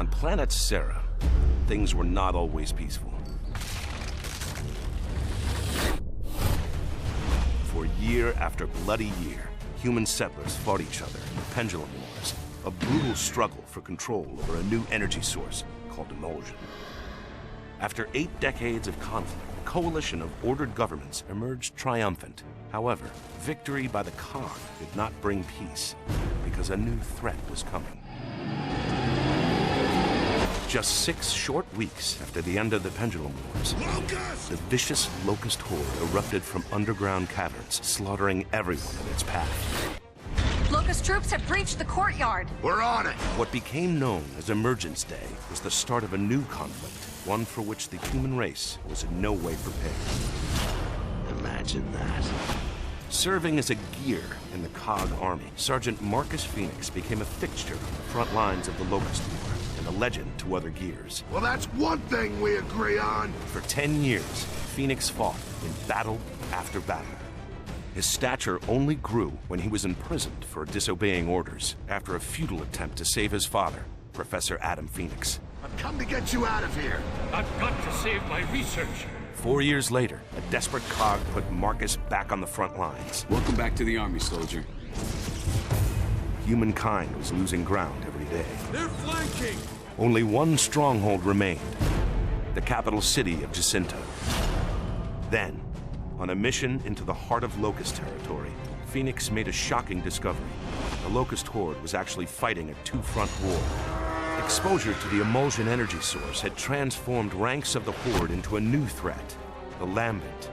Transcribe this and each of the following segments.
On planet Sera, things were not always peaceful. For year after bloody year, human settlers fought each other in pendulum wars, a brutal struggle for control over a new energy source called emulsion. After 8 decades of conflict, a coalition of ordered governments emerged triumphant. However, victory by the Cog did not bring peace, because a new threat was coming. Just 6 short weeks after the end of the Pendulum Wars, the vicious Locust Horde erupted from underground caverns, slaughtering everyone in its path. Locust troops have breached the courtyard. We're on it! What became known as Emergence Day was the start of a new conflict, one for which the human race was in no way prepared. Imagine that. Serving as a gear in the Cog army, Sergeant Marcus Phoenix became a fixture on the front lines of the Locust War and a legend to other gears. Well, that's one thing we agree on. For 10 years, Phoenix fought in battle after battle. His stature only grew when he was imprisoned for disobeying orders after a futile attempt to save his father, Professor Adam Phoenix. I've come to get you out of here. I've got to save my research. 4 years later, a desperate Cog put Marcus back on the front lines. Welcome back to the army, soldier. Humankind was losing ground every day. They're flanking! Only one stronghold remained, the capital city of Jacinto. Then, on a mission into the heart of Locust territory, Phoenix made a shocking discovery. The Locust Horde was actually fighting a two-front war. Exposure to the emulsion energy source had transformed ranks of the Horde into a new threat, the Lambent.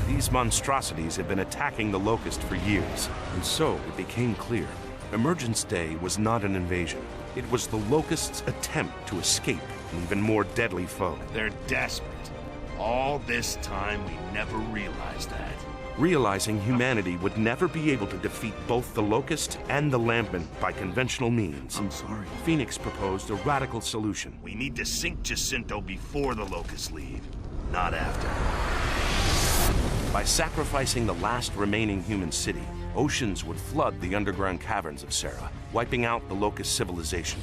These monstrosities had been attacking the Locust for years, and so it became clear. Emergence Day was not an invasion. It was the Locust's attempt to escape an even more deadly foe. They're desperate. All this time, we never realized that. Realizing humanity would never be able to defeat both the Locust and the Lambent by conventional means, I'm sorry. Phoenix proposed a radical solution. We need to sink Jacinto before the Locusts leave, not after. By sacrificing the last remaining human city, oceans would flood the underground caverns of Sera, wiping out the Locust civilization.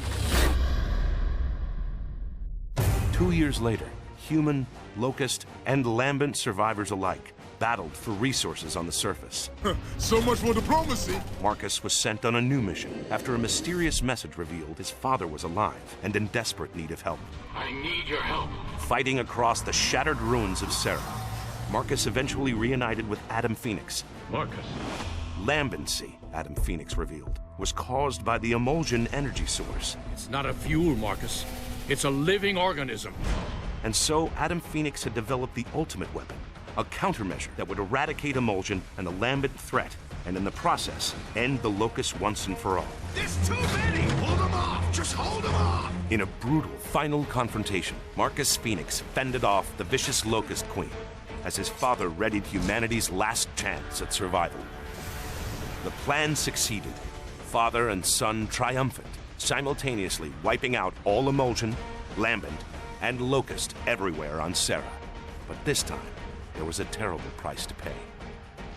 2 years later, human, Locust, and Lambent survivors alike battled for resources on the surface. So much for diplomacy! Marcus was sent on a new mission after a mysterious message revealed his father was alive and in desperate need of help. I need your help. Fighting across the shattered ruins of Sera, Marcus eventually reunited with Adam Phoenix. Marcus. Lambency, Adam Phoenix revealed, was caused by the emulsion energy source. It's not a fuel, Marcus. It's a living organism. And so Adam Phoenix had developed the ultimate weapon, a countermeasure that would eradicate emulsion and the Lambent threat, and in the process, end the Locust once and for all. There's too many! Hold them off! Just hold them off! In a brutal final confrontation, Marcus Phoenix fended off the vicious Locust Queen as his father readied humanity's last chance at survival. The plan succeeded, father and son triumphant, simultaneously wiping out all emulsion, Lambent, and Locust everywhere on Sera. But this time, there was a terrible price to pay.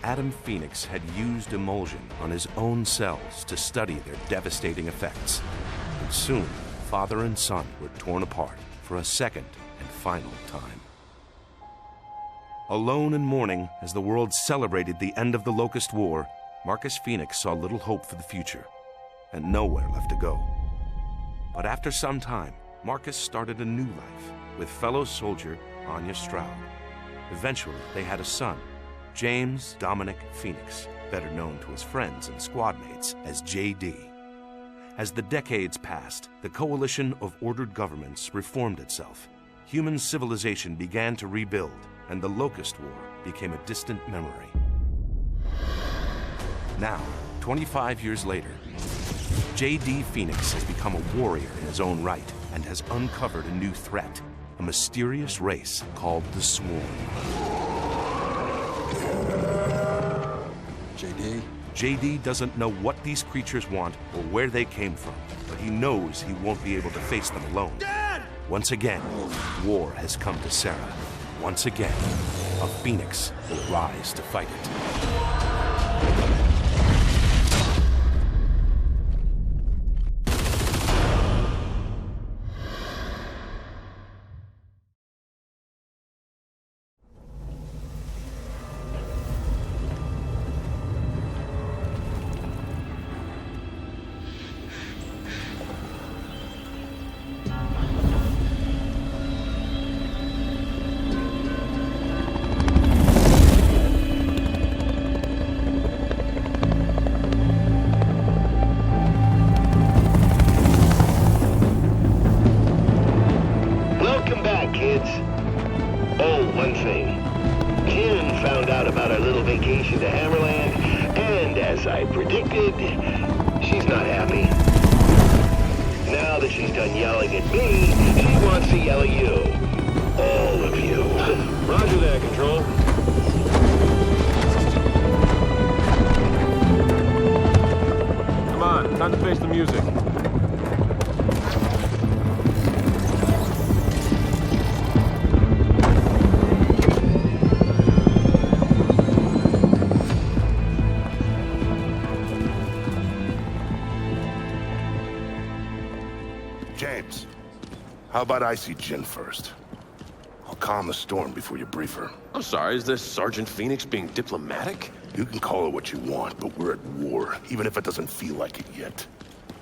Adam Phoenix had used emulsion on his own cells to study their devastating effects. And soon, father and son were torn apart for a second and final time. Alone in mourning as the world celebrated the end of the Locust War, Marcus Phoenix saw little hope for the future and nowhere left to go. But after some time, Marcus started a new life with fellow soldier Anya Stroud. Eventually, they had a son, James Dominic Phoenix, better known to his friends and squad mates as JD. As the decades passed, the coalition of ordered governments reformed itself. Human civilization began to rebuild, and the Locust War became a distant memory. Now, 25 years later, JD Phoenix has become a warrior in his own right and has uncovered a new threat, a mysterious race called the Swarm. JD doesn't know what these creatures want or where they came from, but he knows he won't be able to face them alone. Dad! Once again, war has come to Sera. Once again, a Phoenix will rise to fight it. into Hammerland, and as I predicted, she's not happy. Now that she's done yelling at me, she wants to yell at you. All of you. Roger that, Control. Come on, time to face the music. James, how about I see Jin first? I'll calm the storm before you brief her. I'm sorry, is this Sergeant Phoenix being diplomatic? You can call it what you want, but we're at war, even if it doesn't feel like it yet.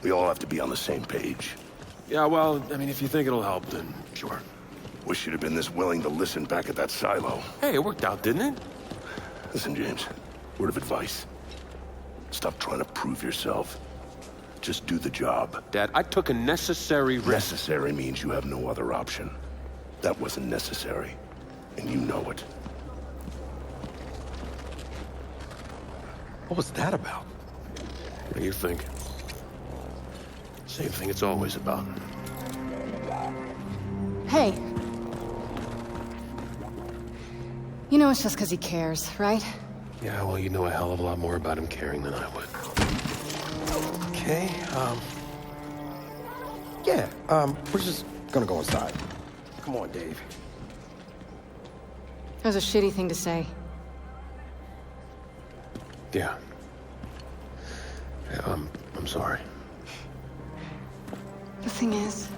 We all have to be on the same page. Yeah, well, I mean, if you think it'll help, then sure. Wish you'd have been this willing to listen back at that silo. Hey, it worked out, didn't it? Listen, James, word of advice. Stop trying to prove yourself. Just do the job. Dad, I took a necessary risk. Necessary means you have no other option. That wasn't necessary, and you know it. What was that about? What do you think? Same thing it's always about. Hey. You know it's just because he cares, right? Yeah, well, you know a hell of a lot more about him caring than I would. Okay, Yeah, we're just gonna go inside. Come on, Dave. That was a shitty thing to say. Yeah. I'm sorry. The thing is,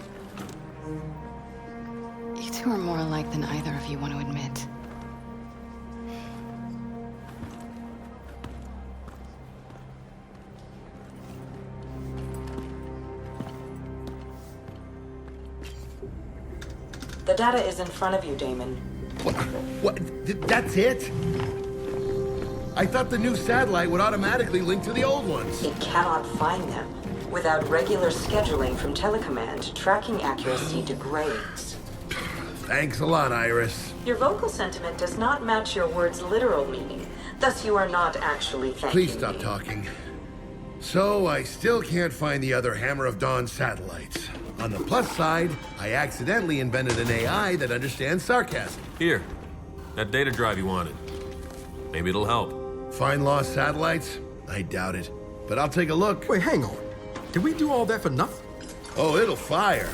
you two are more alike than either of you want to admit. The data is in front of you, Damon. What? That's it? I thought the new satellite would automatically link to the old ones. It cannot find them. Without regular scheduling from Telecommand, tracking accuracy degrades. Thanks a lot, Iris. Your vocal sentiment does not match your words' literal meaning. Thus, you are not actually thanking Please stop talking. So, I still can't find the other Hammer of Dawn satellites. On the plus side, I accidentally invented an AI that understands sarcasm. Here, that data drive you wanted. Maybe it'll help. Find lost satellites? I doubt it. But I'll take a look. Wait, hang on. Did we do all that for nothing? Oh, it'll fire.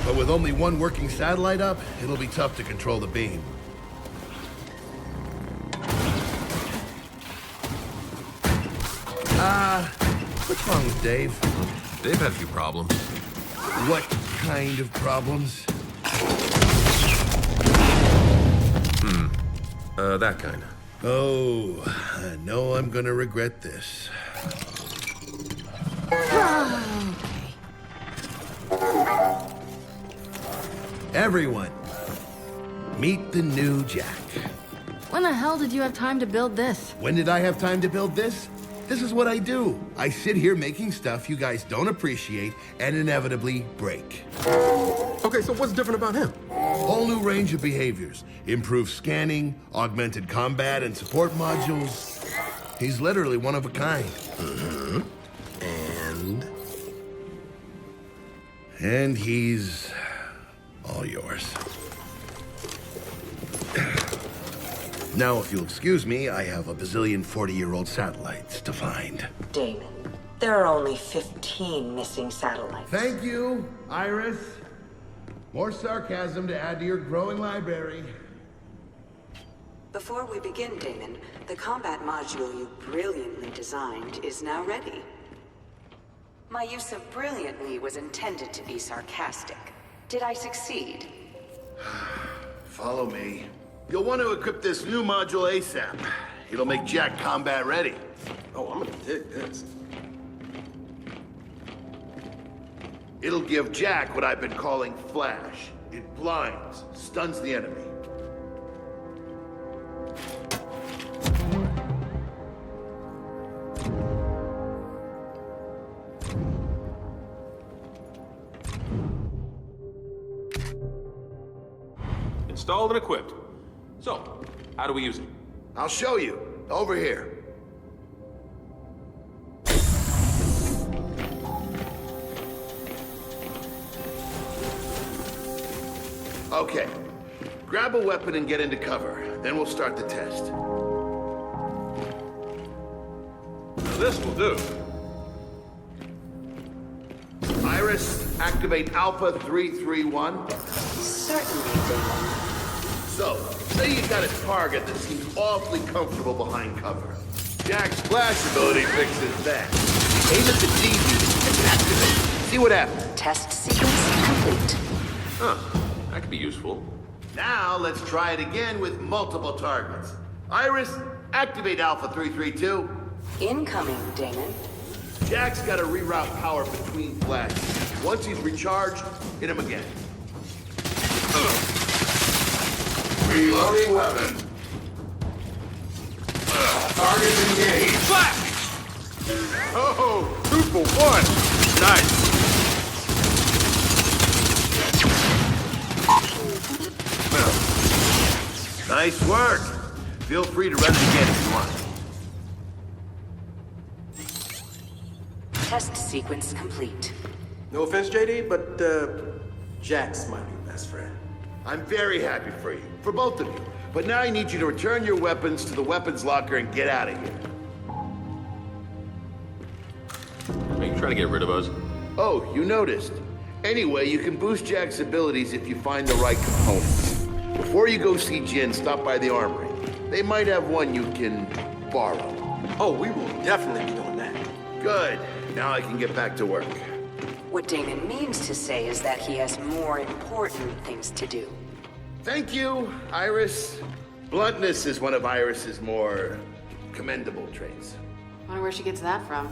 But with only one working satellite up, it'll be tough to control the beam. What's wrong with Dave? Dave had a few problems. What kind of problems? That kind. Oh, I know I'm gonna regret this. Everyone, meet the new Jack. When the hell did you have time to build this? When did I have time to build this? This is what I do. I sit here making stuff you guys don't appreciate and inevitably break. Okay, so what's different about him? Whole new range of behaviors. Improved scanning, augmented combat and support modules. He's literally one of a kind. And he's all yours. Now, if you'll excuse me, I have a bazillion 40-year-old satellites to find. Damon, there are only 15 missing satellites. Thank you, Iris. More sarcasm to add to your growing library. Before we begin, Damon, the combat module you brilliantly designed is now ready. My use of brilliantly was intended to be sarcastic. Did I succeed? Follow me. You'll want to equip this new module ASAP. It'll make Jack combat ready. Oh, I'm gonna dig this. It'll give Jack what I've been calling flash. It blinds, stuns the enemy. Installed and equipped. So, how do we use it? I'll show you. Over here. Okay. Grab a weapon and get into cover. Then we'll start the test. This will do. Iris, activate Alpha 331. Certainly, Damon. So, say you got a target that seems awfully comfortable behind cover. Jack's flash ability fixes that. Aim at the DB and activate. See what happens. Test sequence complete. Huh. That could be useful. Now, let's try it again with multiple targets. Iris, activate Alpha 332. Incoming, Damon. Jack's got to reroute power between flashes. Once he's recharged, hit him again. Reloading weapon. Target engaged. Flash! Oh, 2 for 1. Nice. Nice work. Feel free to run it again if you want. Test sequence complete. No offense, JD, but, Jack's my new best friend. I'm very happy for you, for both of you. But now I need you to return your weapons to the weapons locker and get out of here. Are you trying to get rid of us? Oh, you noticed. Anyway, you can boost Jack's abilities if you find the right components. Before you go see Jin, stop by the armory. They might have one you can borrow. Oh, we will definitely be doing that. Good. Now I can get back to work. What Damon means to say is that he has more important things to do. Thank you, Iris. Bluntness is one of Iris's more commendable traits. Wonder where she gets that from.